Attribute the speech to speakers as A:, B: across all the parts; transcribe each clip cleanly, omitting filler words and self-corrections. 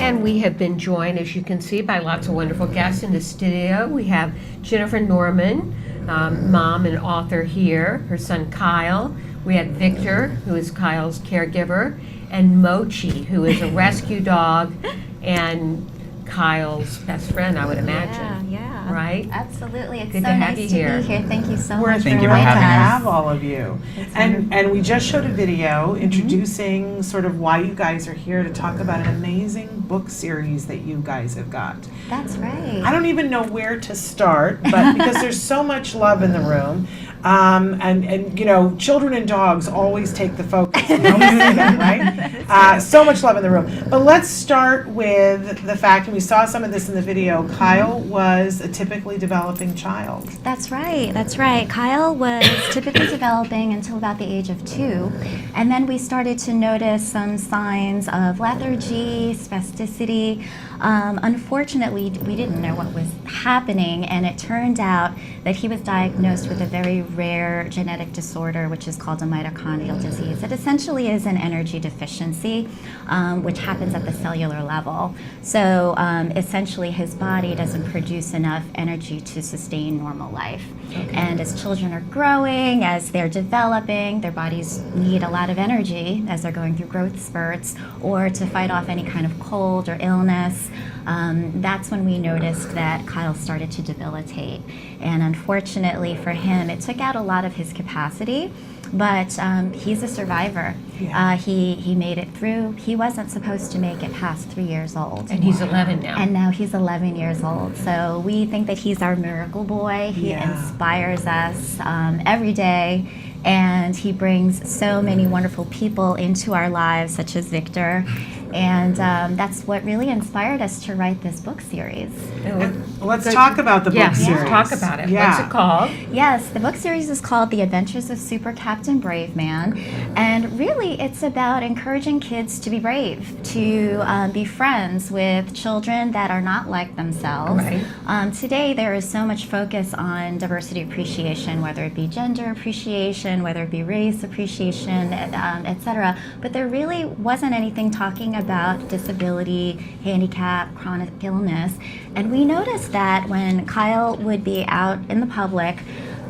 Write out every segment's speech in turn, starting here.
A: And we have been joined, as you can see, by lots of wonderful guests in the studio. We have Jennifer Norman, mom and author here, her son Kyle. We have Victor, who is Kyle's caregiver, and Mochi, who is a rescue dog and Kyle's best friend, I would imagine.
B: Yeah.
A: Right?
B: Absolutely. It's
A: Good
B: so
A: to have
B: nice
A: you
B: to
A: here.
B: be here. Thank you so
C: We're
B: much
C: thrilled
B: for
C: to
B: having us.
C: have all of you. And we just showed a video introducing sort of why you guys are here to talk about an amazing book series that you guys have got.
B: That's right.
C: I don't even know where to start, but because there's so much love in the room. And you know, children and dogs always take the focus. We always say that, right? So much love in the room. But let's start with the fact, and we saw some of this in the video, Kyle was a typically developing child.
B: That's right. That's right. Kyle was typically developing until about the age of 2. And then we started to notice some signs of lethargy, spasticity. Unfortunately, we didn't know what was happening, and it turned out that he was diagnosed with a very rare genetic disorder, which is called a mitochondrial disease. It essentially is an energy deficiency, which happens at the cellular level. So essentially, his body doesn't produce enough energy to sustain normal life. Okay. And as children are growing, as they're developing, their bodies need a lot of energy as they're going through growth spurts or to fight off any kind of cold or illness. That's when we noticed that Kyle started to debilitate. And unfortunately for him, it took out a lot of his capacity, but he's a survivor. Yeah. He made it through. He wasn't supposed to make it past 3 years old.
A: And he's 11 now.
B: And now he's 11 years old. So we think that he's our miracle boy. He inspires us every day. And he brings so many wonderful people into our lives, such as Victor. And that's what really inspired us to write this book series.
C: Let's talk about the book series.
A: Yes, talk about it. What's it called?
B: Yes, the book series is called The Adventures of SuperCaptainBraveMan. And really, it's about encouraging kids to be brave, to be friends with children that are not like themselves. Right. Today, there is so much focus on diversity appreciation, whether it be gender appreciation, whether it be race appreciation, etc. But there really wasn't anything talking about disability, handicap, chronic illness. And we noticed that when Kyle would be out in the public,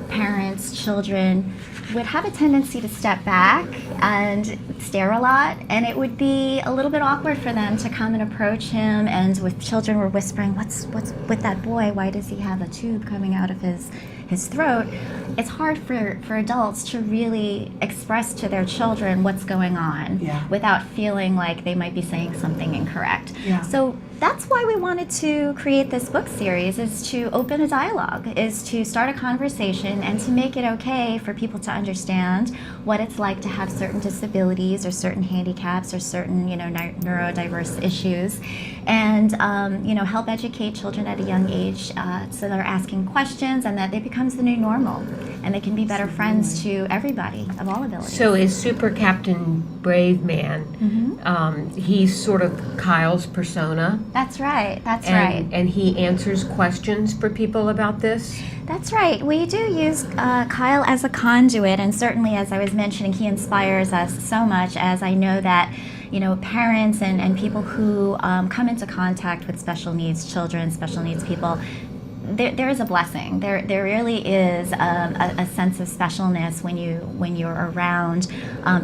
B: parents, children would have a tendency to step back and stare a lot, and it would be a little bit awkward for them to come and approach him, and with children were whispering, what's with that boy? Why does he have a tube coming out of his throat? It's hard for adults to really express to their children what's going on without feeling like they might be saying something incorrect. So that's why we wanted to create this book series, is to open a dialogue, is to start a conversation and to make it okay for people to understand what it's like to have certain disabilities or certain handicaps or certain, neurodiverse issues, and help educate children at a young age so they're asking questions and that it becomes the new normal and they can be better friends to everybody of all abilities.
A: So is Super Captain Brave Man, he's sort of Kyle's persona?
B: That's right, right.
A: And he answers questions for people about this?
B: That's right. We do use Kyle as a conduit, and certainly, as I was mentioning, he inspires us so much, as I know that parents and people who come into contact with special needs children, special needs people, there is a blessing. There really is a sense of specialness when you're around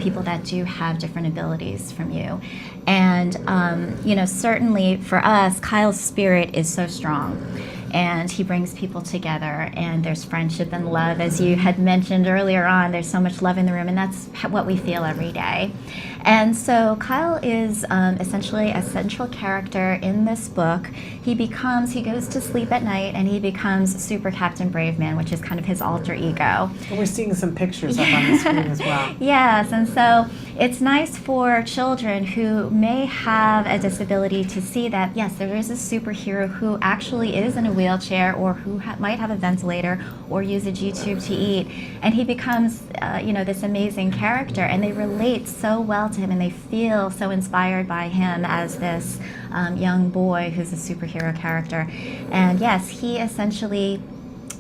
B: people that do have different abilities from you. And certainly for us, Kyle's spirit is so strong. And he brings people together, and there's friendship and love. As you had mentioned earlier on, there's so much love in the room, and that's what we feel every day. And so Kyle is essentially a central character in this book. He goes to sleep at night, and he becomes Super Captain Brave Man, which is kind of his alter ego.
C: And we're seeing some pictures up on the screen as well.
B: Yes, and so it's nice for children who may have a disability to see that, yes, there is a superhero who actually is in a wheelchair or who might have a ventilator or use a G-tube to eat. And he becomes, this amazing character, and they relate so well to him, and they feel so inspired by him as this young boy who's a superhero character. And yes, he essentially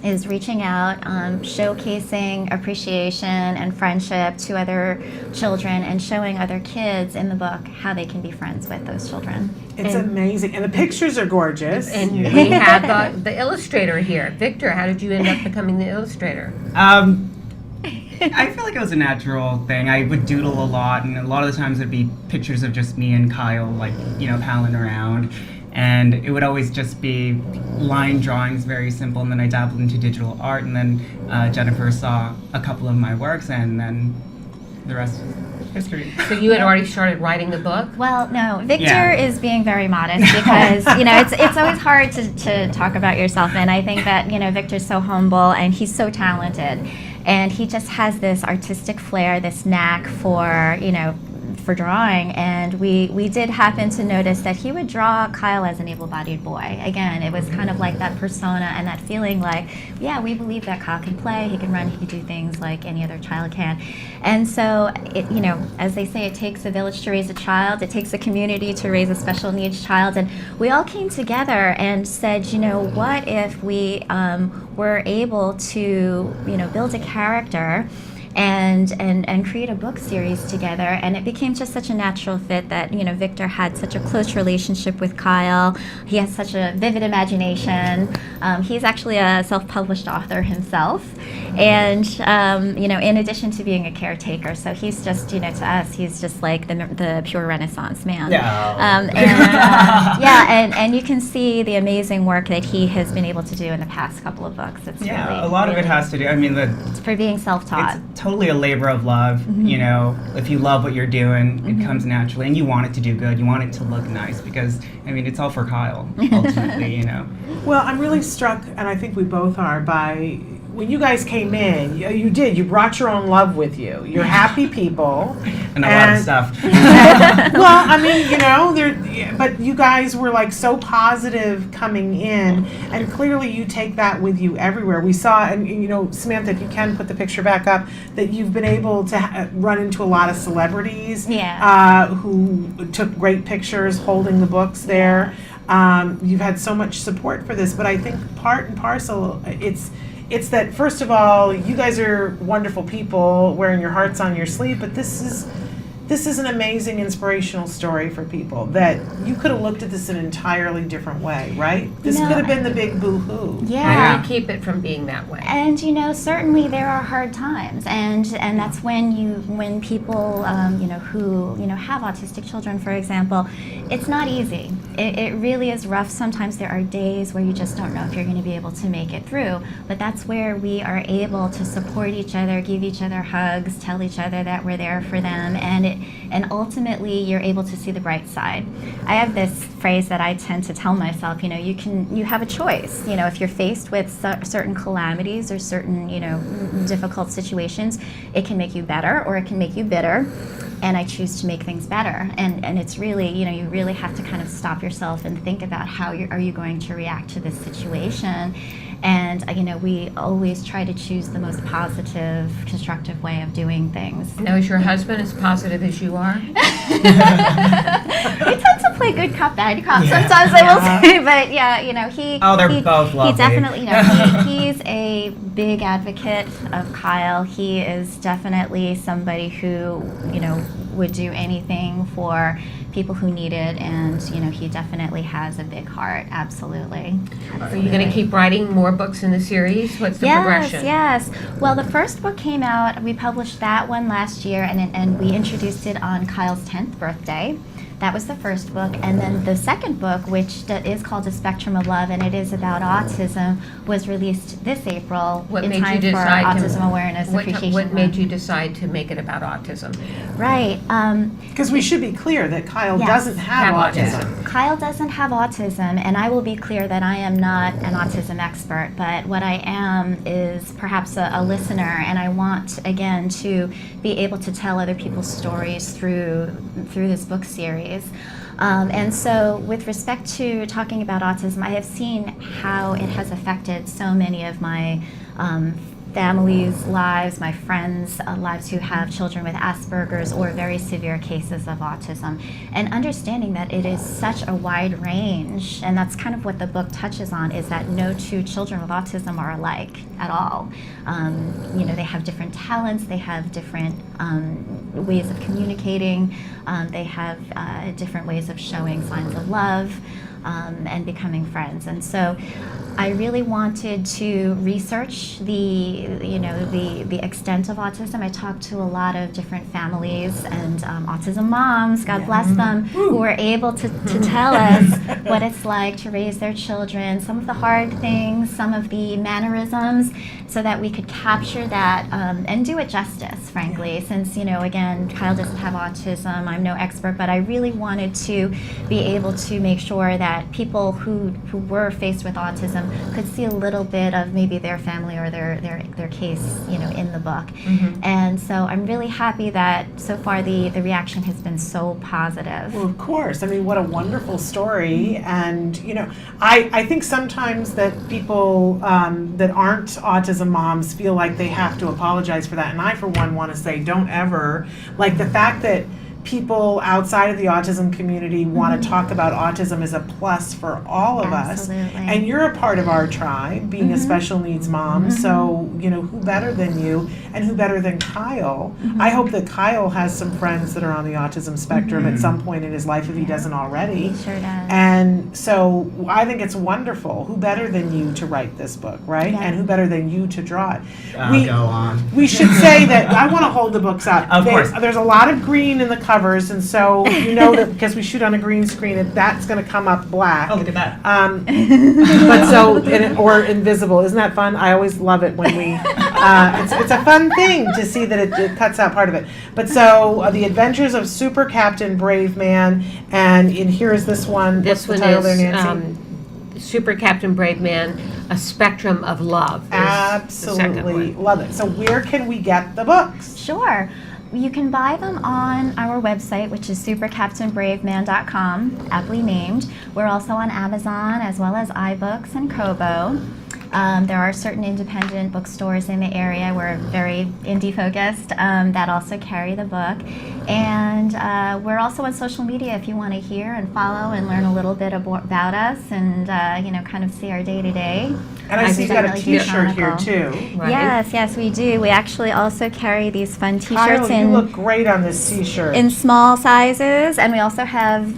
B: is reaching out, showcasing appreciation and friendship to other children and showing other kids in the book how they can be friends with those children.
C: It's amazing. And the pictures are gorgeous.
A: And we have the illustrator here. Victor, how did you end up becoming the illustrator?
D: I feel like it was a natural thing. I would doodle a lot, and a lot of the times it'd be pictures of just me and Kyle, like, palling around. And it would always just be line drawings, very simple. And then I dabbled into digital art, and then Jennifer saw a couple of my works, and then the rest is history.
A: So you had already started writing the book?
B: Well, no, Victor is being very modest because, it's always hard to talk about yourself. And I think that, Victor's so humble and he's so talented. And he just has this artistic flair, this knack for drawing, and we did happen to notice that he would draw Kyle as an able-bodied boy. Again, it was kind of like that persona and that feeling like, yeah, we believe that Kyle can play, he can run, he can do things like any other child can. And so, as they say, it takes a village to raise a child, it takes a community to raise a special needs child, and we all came together and said, what if we were able to, build a character and create a book series together, and it became just such a natural fit that Victor had such a close relationship with Kyle. He has such a vivid imagination. He's actually a self-published author himself, and in addition to being a caretaker, so he's just to us he's just like the pure Renaissance man. And you can see the amazing work that he has been able to do in the past couple of books. It's really,
D: a lot of it has to do.
B: it's for being self-taught.
D: It's totally a labor of love. If you love what you're doing, it comes naturally, and you want it to do good. You want it to look nice because it's all for Kyle ultimately.
C: Well, I'm really struck, and I think we both are, by when you guys came in. You brought your own love with you. You're happy people,
D: and a lot of stuff.
C: but you guys were like so positive coming in, and clearly you take that with you everywhere. We saw, and Samantha, if you can put the picture back up, that you've been able to run into a lot of celebrities who took great pictures holding the books there. You've had so much support for this, but I think part and parcel, it's that, first of all, you guys are wonderful people wearing your hearts on your sleeve, but this is an amazing inspirational story for people that you could have looked at this an entirely different way, right? This could have been the big boo-hoo.
B: Yeah.
A: You keep it from being that way.
B: And certainly there are hard times, and that's when people who have autistic children, for example, it's not easy. It really is rough. Sometimes there are days where you just don't know if you're going to be able to make it through, but that's where we are able to support each other, give each other hugs, tell each other that we're there for them, and ultimately you're able to see the bright side. I have this phrase that I tend to tell myself, you have a choice. If you're faced with certain calamities or certain, difficult situations, it can make you better or it can make you bitter. And I choose to make things better. And it's really, you really have to kind of stop yourself and think about how are you going to react to this situation. And, we always try to choose the most positive, constructive way of doing things.
A: Now, is your husband as positive as you are?
B: We tend to play good cop, bad cop sometimes, I will say. But, he...
D: Oh, they're both lovely.
B: He definitely, he's a big advocate of Kyle. He is definitely somebody who, would do anything for people who need it, and he definitely has a big heart. Absolutely.
A: Are you going to keep writing more books in the series? What's the progression?
B: Yes. Well, the first book came out. We published that one last year, and we introduced it on Kyle's 10th birthday. That was the first book, and then the second book, which is called A Spectrum of Love, and it is about autism, was released this April
A: What
B: in
A: made
B: time
A: you
B: for
A: decide
B: Autism Awareness Appreciation
A: What
B: Month.
A: made you decide to make it about autism?
B: Right.
C: Because we should be clear that Kyle doesn't have autism.
B: Kyle doesn't have autism, and I will be clear that I am not an autism expert, but what I am is perhaps a listener, and I want, again, to be able to tell other people's stories through this book series. And so with respect to talking about autism, I have seen how it has affected so many of my families' lives, my friends' lives who have children with Asperger's or very severe cases of autism, and understanding that it is such a wide range, and that's kind of what the book touches on, is that no two children with autism are alike at all. They have different talents, they have different ways of communicating, they have different ways of showing signs of love and becoming friends. And so I really wanted to research the extent of autism. I talked to a lot of different families and autism moms, God bless them, who were able to tell us what it's like to raise their children, some of the hard things, some of the mannerisms, so that we could capture that and do it justice, frankly. Since, again, Kyle doesn't have autism, I'm no expert, but I really wanted to be able to make sure that people who were faced with autism could see a little bit of maybe their family or their case, in the book. And so I'm really happy that so far the reaction has been so positive.
C: Well, of course. I mean, what a wonderful story. And, I think sometimes that people that aren't autism moms feel like they have to apologize for that. And I, for one, want to say, don't ever. Like, the fact that people outside of the autism community want to talk about autism is a plus for all of us. And you're a part of our tribe, being a special needs mom. So, who better than you, and who better than Kyle? I hope that Kyle has some friends that are on the autism spectrum at some point in his life, if he doesn't already.
B: He sure does.
C: And so I think it's wonderful. Who better than you to write this book, right?
B: Yeah.
C: And who better than you to draw it?
D: Go on.
C: We should say that I want to hold the books up.
D: Of course.
C: There's a lot of green in the covers, and so that because we shoot on a green screen, that's going to come up black.
D: Oh, look at that.
C: But so or invisible. Isn't that fun? I always love it when we. It's a fun thing to see that it cuts out part of it. But so the Adventures of Super Captain Brave Man, and here is this one.
A: This
C: What's
A: one
C: the title
A: is
C: there, Nancy?
A: Super Captain Brave Man, A Spectrum of Love. Is the second
C: Absolutely
A: one.
C: love it. So where can we get the books?
B: Sure. You can buy them on our website, which is SuperCaptainBraveMan.com, aptly named. We're also on Amazon, as well as iBooks and Kobo. There are certain independent bookstores in the area. We're very indie focused that also carry the book. And we're also on social media if you want to hear and follow and learn a little bit about us and kind of see our day to day.
C: And I see you've got a T-shirt here too.
A: Right.
B: Yes, we do. We actually also carry these fun
C: Kyle,
B: T-shirts
C: you look great on this T-shirt.
B: in small sizes, and we also have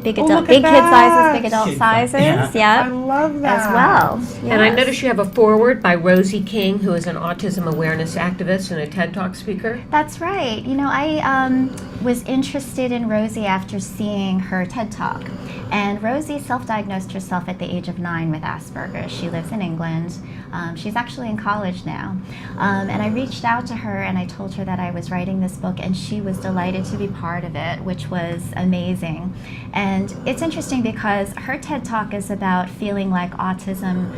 B: big
C: look at
B: kid
C: that.
B: sizes, big adult
D: Kid
B: sizes,
D: size,
C: I love that.
B: as well.
A: And I
B: Yes.
A: noticed you have a foreword by Rosie King, who is an autism awareness activist and a TED Talk speaker.
B: That's right. I was interested in Rosie after seeing her TED Talk. And Rosie self-diagnosed herself at the age of 9 with Asperger's. She lives in England. She's actually in college now. And I reached out to her and I told her that I was writing this book, and she was delighted to be part of it, which was amazing. And it's interesting because her TED Talk is about feeling like autism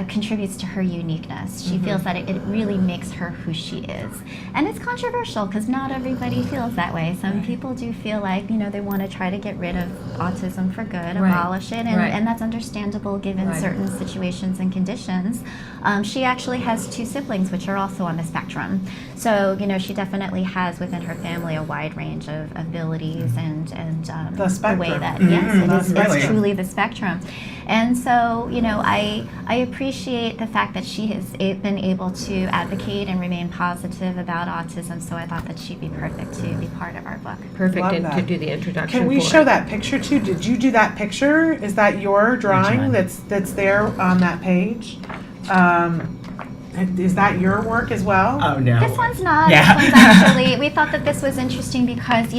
B: contributes to her uniqueness. She feels that it really makes her who she is. And it's controversial because not everybody feels that way. Some people do feel like, they want to try to get rid of autism for good,
A: Right.
B: abolish it, and that's understandable given
A: Right.
B: certain situations and conditions. She actually has 2 siblings which are also on the spectrum. So, she definitely has within her family a wide range of abilities and
C: The spectrum.
B: way that,
C: Mhm.
B: yes,
C: That's
B: it's
C: right.
B: truly the spectrum. And so, I appreciate the fact that she has been able to advocate and remain positive about autism, so I thought that she'd be perfect to be part of our book.
A: Perfect,
C: Love
A: and to
C: that.
A: do the introduction
C: Can we
A: for
C: show
A: it.
C: that picture too? Did you do that picture? Is that your drawing
D: one?
C: that's there on that page? Is that your work as well?
D: Oh, no.
B: This one's not.
D: Yeah.
B: This one's actually, we thought that this was interesting because,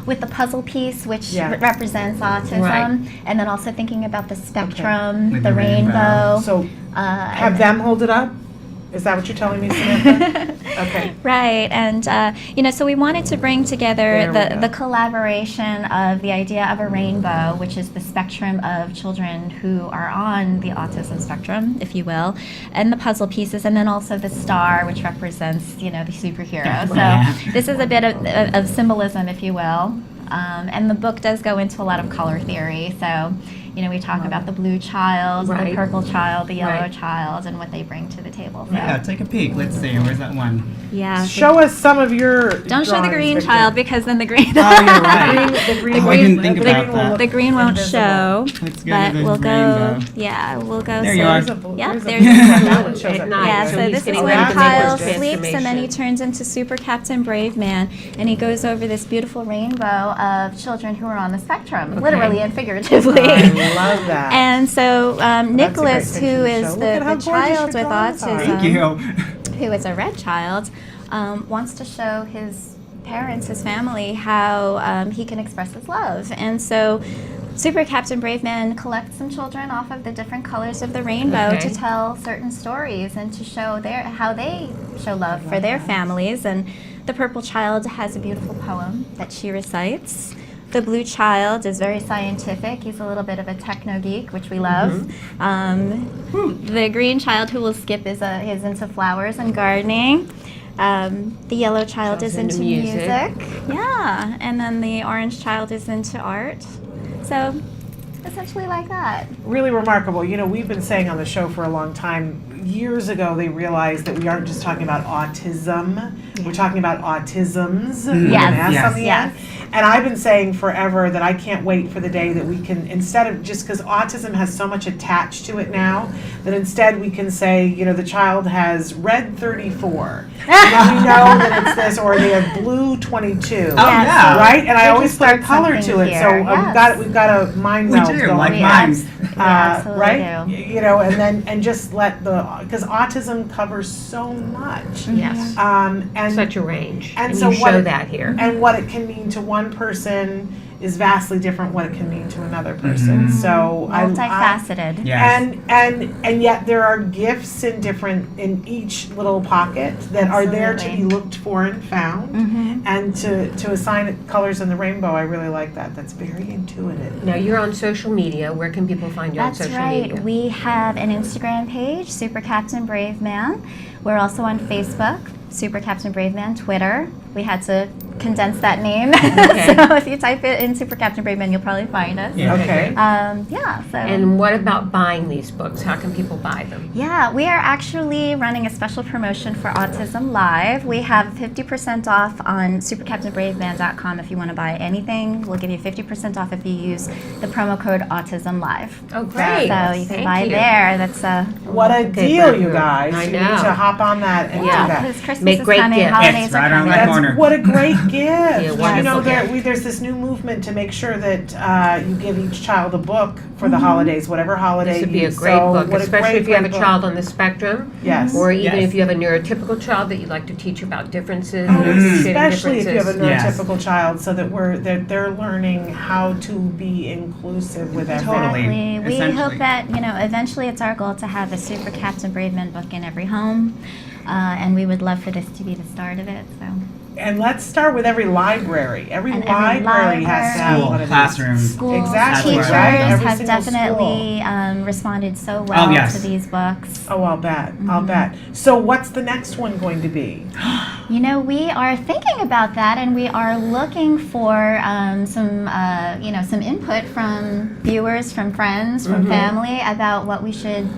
B: with the puzzle piece, which
C: Yeah.
B: represents autism,
A: Right.
B: and then also thinking about the spectrum,
D: With
B: the
D: the rainbow.
B: rainbow.
C: So have
B: and-
C: them hold it up? Is that what you're telling me, Samantha? Okay.
B: Right, and so we wanted to bring together
C: There we go.
B: the collaboration of the idea of a rainbow, which is the spectrum of children who are on the autism spectrum, if you will, and the puzzle pieces, and then also the star, which represents, the superhero. So
D: Yeah.
B: this is a bit of symbolism, if you will. And the book does go into a lot of color theory, so we talk about the blue child, the
A: Right.
B: purple child, the yellow
A: Right.
B: child, and what they bring to the table. So,
D: Yeah, take a peek. Let's see. Where's that one?
B: yeah.
C: Show us some of your
B: Don't show the
C: drawings,
B: green
C: Victor.
B: child because then the green.
D: Oh, you're right.
C: The green,
D: Oh, I didn't think about that.
B: The green won't
C: Invisible.
B: show,
D: Let's go
B: but
D: to the
B: we'll go.
D: rainbow.
B: Yeah, we'll go.
D: There
B: so,
D: you are.
B: Yeah,
C: There's
B: there's
C: a
B: the
C: that
B: one.
C: one shows
A: At
C: up.
A: night.
B: Yeah,
A: So
B: so
A: he's
B: this is
A: getting
B: when
C: ready to
B: Kyle
C: make his
B: sleeps and then he turns into Super Captain Brave Man, and he goes over this beautiful rainbow of children who are on the spectrum, literally and figuratively.
C: I love that.
B: And so Nicholas,
C: picture
B: who
C: to
B: is
C: show. Look at how
B: the
C: gorgeous
B: child
C: your
B: with
C: drawings are.
D: Thank
B: autism,
D: you.
B: who is a red child, wants to show his parents, his family, how he can express his love. And so Super Captain Brave Man collects some children off of the different colors of the rainbow
A: Okay.
B: to tell certain stories and to show how they show love for their families. And the purple child has a beautiful poem that she recites. The blue child is very scientific. He's a little bit of a techno geek, which we love. The green child, who will skip, is into flowers and gardening. The yellow child is
A: into
B: into
A: music.
B: music. Yeah, and then the orange child is into art. So essentially like that.
C: Really remarkable. You know, we've been saying on the show for a long time, years ago they realized that we aren't just talking about autism, we're talking about autisms with an
B: Yes,
C: S on the
B: yes.
C: end. And I've been saying forever that I can't wait for the day that we can, instead of, just because autism has so much attached to it now, that instead we can say, you know, the child has red 34. And then we know that it's this, or they have blue 22.
D: Oh, yeah.
C: Right? And I
B: We
C: always
B: can
C: put
B: put
C: color to
B: something
C: it.
B: here,
C: So
B: yes.
C: we've got a mind
D: We
C: meld
D: do,
C: going.
D: like
B: We
D: mine.
B: absolutely
C: Right?
B: do.
C: You know, and just let because autism covers so much.
A: Yes.
C: And
A: Such a range.
C: and
A: And
C: so
A: you
C: what
A: show
C: it-
A: that here.
C: and what it can mean to one person is vastly different what it can mean to another person. So
B: Multifaceted.
D: Yes.
C: and yet there are gifts in each little pocket that are there to be
B: Absolutely.
C: looked for and found. And to assign it colors in the rainbow, I really like that. That's very intuitive.
A: Now, you're on social media. Where can people find you on
B: That's
A: social
B: right.
A: media?
B: We have an Instagram page, Super Captain Brave Man. We're also on Facebook, Super Captain Brave Man. Twitter. We had to condense that name.
A: Okay.
B: So if you type it in Super Captain Brave Man, you'll probably find us.
D: Yeah.
C: Okay.
B: Yeah, so.
A: And what about buying these books? How can people buy them?
B: Yeah, we are actually running a special promotion for autism-live. We have 50% off on supercaptainbraveman.com if you want to buy anything. We'll give you 50% off if you use the promo code autism-live.
A: Oh, great.
B: So you can
A: Thank
B: buy
A: you.
B: there. That's
C: What a
A: Okay,
C: deal,
A: very
C: you
A: good.
C: guys.
A: I
C: You
A: know.
C: need to hop on that and do
B: yeah,
C: that.
B: because Christmas
A: Make
B: is
A: great
B: coming,
A: gifts.
B: holidays
D: It's
B: are
D: right around
B: coming.
D: the
C: That's
D: corner.
C: what a great gift. You
A: wonderful
C: know,
A: gift.
C: there's this new movement to make sure that you give each child a book for the holidays, whatever holiday.
A: This would be a
C: you-
A: great
C: so
A: book,
C: what a
A: especially
C: great,
A: if you have a
C: great book.
A: child on the spectrum.
C: Yes.
A: Or even
D: Yes.
A: if you have a neurotypical child that you'd like to teach about differences.
C: Oh,
A: and appreciating
C: especially if you have a
A: differences.
D: Yes.
C: neurotypical child, so that they're learning how to be inclusive with everyone.
D: Totally.
B: Exactly. We
D: Essentially.
B: hope that, eventually it's our goal to have a Super Captain Brave Man book in every home. And we would love for this to be the start of it. So.
C: And let's start with every library. Every
B: And every
C: library has to have
D: School,
C: one of these.
D: classroom.
B: Schools,
C: Exactly,
B: teachers
D: right?
C: Every
B: have
C: single
B: definitely responded so well
D: Oh, yes.
B: to these books.
C: Oh, I'll bet. I'll bet. So what's the next one going to be?
B: We are thinking about that, and we are looking for some input from viewers, from friends, from family about what we should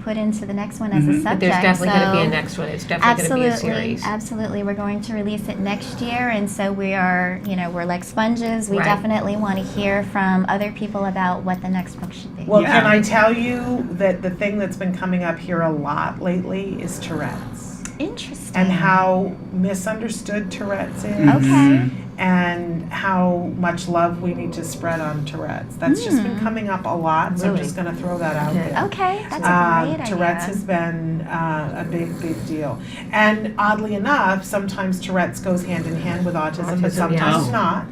B: put into the next one as a subject.
A: But there's definitely going to be a
B: So-
A: next one. It's definitely going to be a
B: Absolutely,
A: series.
B: absolutely. We're going to release it next year, and so we are, we're like sponges. We
A: Right.
B: definitely want to hear from other people about what the next book should be.
C: Well,
D: Yeah.
C: can I tell you that the thing that's been coming up here a lot lately is Tourette's
B: Interesting.
C: and how misunderstood Tourette's is.
B: Okay.
C: And how much love we need to spread on Tourette's. That's just been coming up a lot, so I'm
A: Really?
C: just going to throw that out
A: Okay.
C: there.
B: Okay, that's a great
C: Tourette's
B: idea.
C: has been a big deal. And oddly enough, sometimes Tourette's goes hand in hand with autism, but
A: Autism,
C: sometimes
A: yes.
C: not.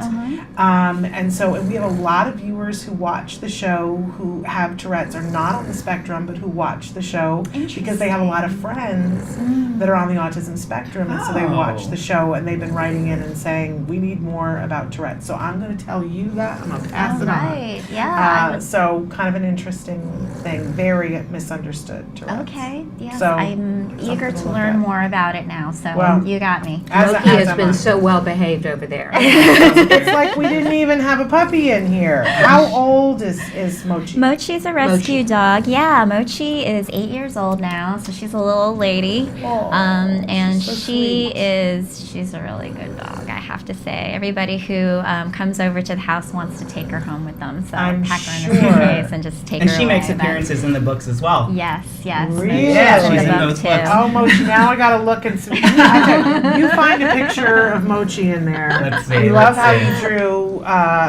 C: And we have a lot of viewers who watch the show who have Tourette's, are not on the spectrum, but who watch the show because they have a lot of friends that are on the autism spectrum, and so they watch
D: Oh.
C: the show, and they've been writing in and saying, we need read more about Tourette. So I'm going to tell you that. I'm going to pass it on.
B: Right. Yeah.
C: So kind of an interesting thing, very misunderstood Tourette.
B: Okay. Yes.
C: So,
B: I'm eager
C: something
B: to
C: look
B: learn
C: at.
B: more about it now. So
C: Well,
B: you got me.
A: Loki has
C: am
A: been
C: I.
A: so well behaved over there.
C: It's like we didn't even have a puppy in here. How old is Mochi?
B: Mochi's a rescue
A: Mochi.
B: dog. Yeah, Mochi is 8 years old now, so she's a little old lady.
C: Oh,
B: And
C: she's so
B: she's a really good dog, I have to say. Everybody who comes over to the house wants to take her home with them, so
C: I'm
B: pack her in
C: sure.
B: a suitcase and just take
D: And
B: her
D: she
B: away.
D: makes
B: But-
D: appearances in the books as well.
B: Yes, yes.
C: Really?
B: Mochi's
C: Yeah,
B: in
C: she's
B: the
C: in
B: book
D: those
B: too.
D: books.
C: Oh, Mochi, now I gotta look and see. You find a picture of Mochi in there.
D: Let's see,
C: We love
D: let's
C: how
D: see.
C: you drew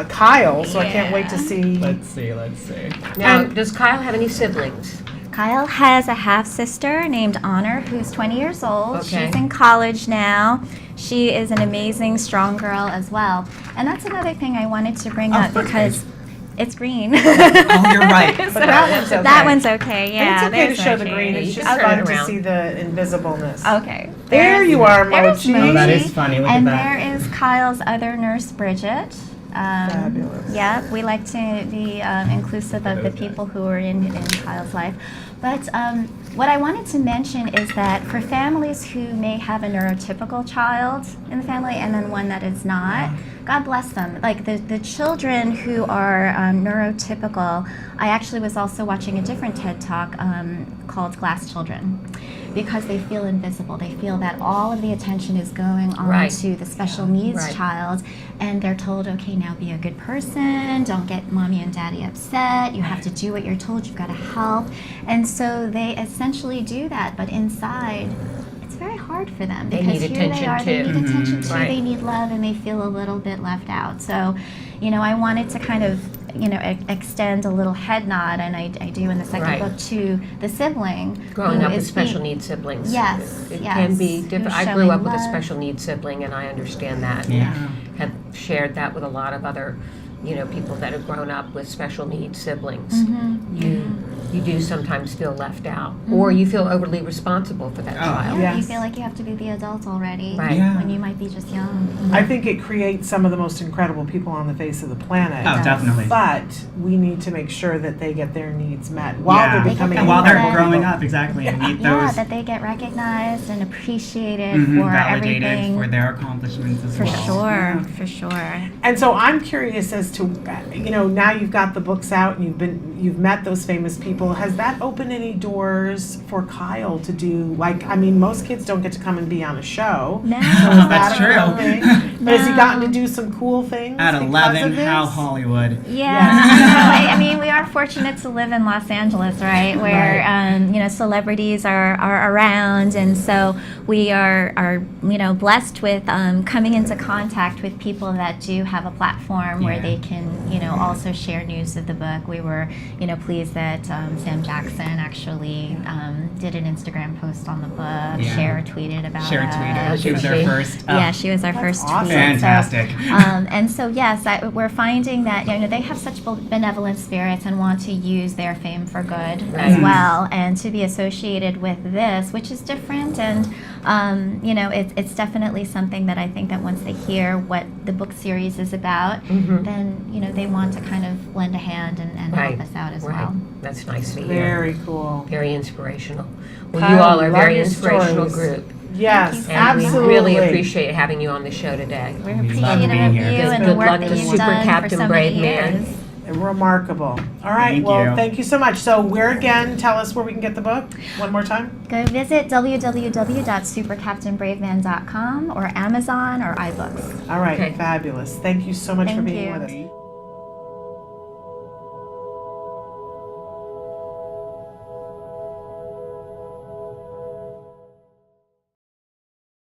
C: Kyle, so I can't wait to see.
D: Let's see.
A: Now,
C: And-
A: does Kyle have any siblings?
B: Kyle has a half sister named Honor who's 20 years old.
A: Okay.
B: She's in college now. She is an amazing, strong girl as well. And that's another thing I wanted to bring up because it's green.
D: Oh, you're right.
C: But that one's okay.
B: That one's okay, yeah.
C: And it's okay to
B: there's
C: show the
B: Mochi.
C: green. It's
A: You
C: just
A: can turn
C: fun
A: it
C: to
A: around.
C: see the invisibleness.
B: Okay.
C: There you are,
B: there's
C: Mochi.
D: Oh, that
B: Mochi.
D: is funny. Look
B: And
D: at that.
B: there is Kyle's other nurse, Bridget.
C: Fabulous.
B: Yeah, we like to be inclusive of the people who are in Kyle's life. But what I wanted to mention is that for families who may have a neurotypical child in the family and then one that is not, God bless them. Like the children who are neurotypical, I actually was also watching a different TED Talk called Glass Children, because they feel invisible. They feel that all of the attention is going on
A: Right.
B: to the special needs
A: Right.
B: child, and they're told, okay, now be a good person, don't get mommy and daddy upset, you have to do what you're told, you've got to help. And so they essentially do that, but inside, it's very hard for them
A: They
B: because
A: need
B: here they
A: attention
B: are, they
A: too.
B: need attention too,
A: Right.
B: they need love, and they feel a little bit left out. So, I wanted to kind of, extend a little head nod, and I do in the second
A: Right.
B: book, to the sibling
A: Growing
B: who
A: up with
B: is
A: special
B: being-
A: needs siblings.
B: Yes,
A: It
B: yes.
A: can be
B: Who's
A: different. I grew
B: showing
A: up with a
B: love.
A: special needs sibling, and I understand that.
D: Yeah.
A: Have shared that with a lot of other, people that have grown up with special needs siblings. You do sometimes feel left out, or you feel overly responsible for that child.
B: Yeah, you
C: Yes.
B: feel like you have to be the adult already
A: Right.
D: Yeah.
B: when you might be just young.
C: I think it creates some of the most incredible people on the face of the planet.
D: Oh, definitely.
C: But we need to make sure that they get their needs met while
D: Yeah.
C: they're
B: They get
C: becoming
B: their
D: And while they're
B: Right.
D: growing up, exactly, and meet
B: Yeah,
D: those
B: that they get recognized and appreciated
D: mhm,
B: for
D: validated
B: everything.
D: for their accomplishments as
B: For
D: well.
B: sure, for sure.
C: And so I'm curious as to, now you've got the books out and you've met those famous people. Has that opened any doors for Kyle to do? Most kids don't get to come and be on a show.
B: No.
C: So is
D: That's
C: that a
D: true.
C: thing? But has he gotten to
B: No.
C: do some cool things
D: At
C: because
D: 11,
C: of this?
D: how Hollywood.
B: Yeah, I mean, we are fortunate to live in Los Angeles, right? Where celebrities are around, and so we are blessed with coming into contact with people that do have a platform where
D: Yeah.
B: they can also share news of the book. We were pleased that Sam Jackson actually did an Instagram post on the book.
D: Yeah.
B: Cher tweeted about
D: Cher
B: it.
D: tweeted. She was
A: Did
D: our
A: she?
D: first.
B: Yeah, she was our
C: That's
B: first
C: awesome.
B: tweet.
D: Fantastic.
B: So, and so, yes, we're finding that they have such benevolent spirits and want to use their fame for good as
A: Right.
B: well, and to be associated with this, which is different, and it's definitely something that I think that once they hear what the book series is about,
A: Mhm.
B: then they want to kind of lend a hand and
A: Right.
B: help us out as
A: Right.
B: well.
A: That's nice to hear.
C: Very cool.
A: Very inspirational. Well,
C: Kyle,
A: you all are a
C: love
A: very
C: your
A: inspirational
C: stories.
A: group.
C: Yes,
B: Thank you.
A: And
C: absolutely.
A: we really appreciate having you on the show today.
B: We're
D: Love
B: appreciative
D: being
B: of
D: here.
B: you
C: Good
B: and the work
A: luck
B: that
A: to
B: you've
A: Super
B: done for
A: Captain
B: so
A: Brave
B: many
A: Man.
B: years.
C: Remarkable. All right.
D: Thank
C: well,
D: you.
C: thank you so much. So, where again? Tell us where we can get the book one more time.
B: Go visit www.supercaptainbraveman.com or Amazon or iBooks.
C: All right.
A: Okay.
C: Fabulous. Thank you so much for
B: Thank
C: being
B: you.
C: with us.